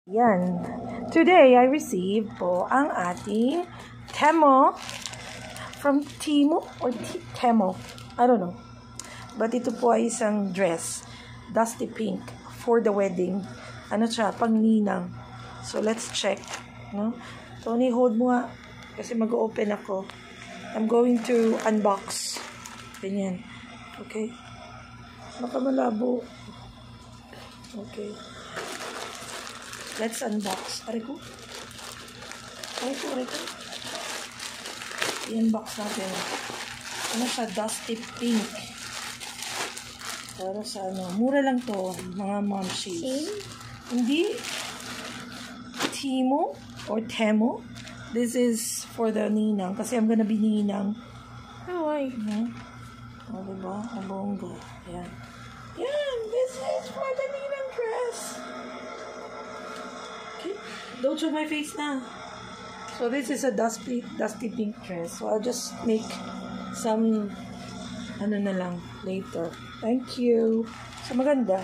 Yan. Today, I received po ang ating Temo from Timo or Temo. I don't know. But ito po ay isang dress. Dusty pink for the wedding. Ano siya? Pangninang. So, let's check. No? Tony, hold mo nga. Kasi mag-open ako. I'm going to unbox. Ganyan. Okay? Baka malabo. Okay. Let's unbox. Aray ko. I-unbox natin. Ano siya? Dusty pink. Para sa ano. Mura lang to. Mga mom shades. Hindi. Timo or Temo. This is for the ninang. Kasi I'm gonna be ninang. Why? O, diba? Ang bongga. Ayan. Yan. This is for the ninang dress. Okay. Don't show my face na. So, this is a dusty pink dress. So, I'll just make some ano na lang later. Thank you. So, maganda.